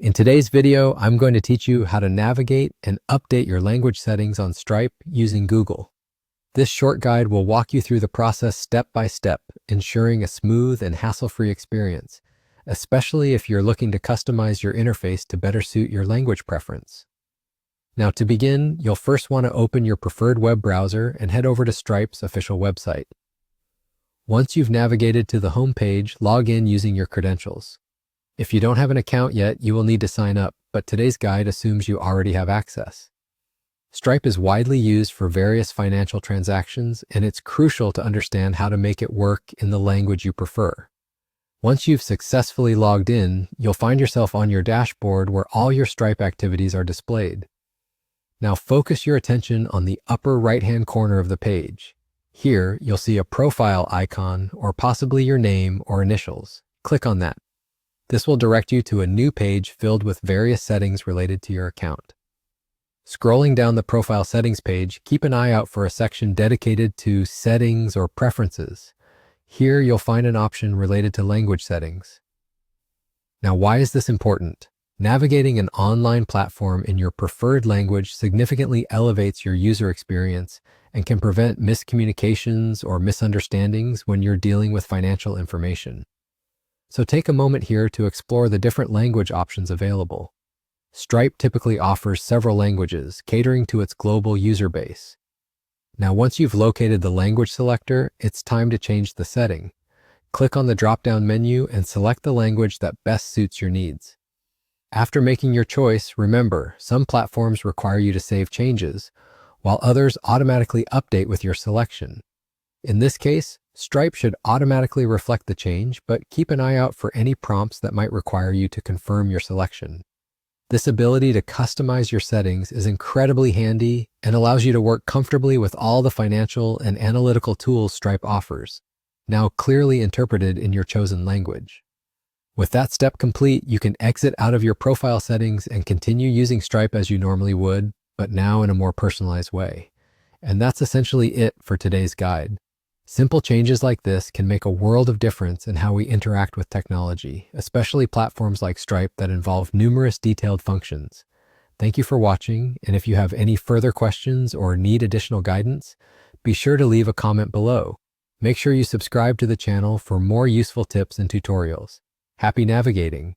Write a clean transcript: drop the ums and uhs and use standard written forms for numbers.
In today's video, I'm going to teach you how to navigate and update your language settings on Stripe using Google. This short guide will walk you through the process step by step, ensuring a smooth and hassle-free experience, especially if you're looking to customize your interface to better suit your language preference. Now, to begin, you'll first want to open your preferred web browser and head over to Stripe's official website. Once you've navigated to the home page, log in using your credentials. If you don't have an account yet, you will need to sign up, but today's guide assumes you already have access. Stripe is widely used for various financial transactions, and it's crucial to understand how to make it work in the language you prefer. Once you've successfully logged in, you'll find yourself on your dashboard where all your Stripe activities are displayed. Now focus your attention on the upper right-hand corner of the page. Here, you'll see a profile icon or possibly your name or initials. Click on that. This will direct you to a new page filled with various settings related to your account. Scrolling down the profile settings page, keep an eye out for a section dedicated to settings or preferences. Here, you'll find an option related to language settings. Now, why is this important? Navigating an online platform in your preferred language significantly elevates your user experience and can prevent miscommunications or misunderstandings when you're dealing with financial information. So take a moment here to explore the different language options available. Stripe typically offers several languages, catering to its global user base. Now, once you've located the language selector, it's time to change the setting. Click on the drop-down menu and select the language that best suits your needs. After making your choice, remember, some platforms require you to save changes, while others automatically update with your selection. In this case, Stripe should automatically reflect the change, but keep an eye out for any prompts that might require you to confirm your selection. This ability to customize your settings is incredibly handy and allows you to work comfortably with all the financial and analytical tools Stripe offers, now clearly interpreted in your chosen language. With that step complete, you can exit out of your profile settings and continue using Stripe as you normally would, but now in a more personalized way. And that's essentially it for today's guide. Simple changes like this can make a world of difference in how we interact with technology, especially platforms like Stripe that involve numerous detailed functions. Thank you for watching, and if you have any further questions or need additional guidance, be sure to leave a comment below. Make sure you subscribe to the channel for more useful tips and tutorials. Happy navigating!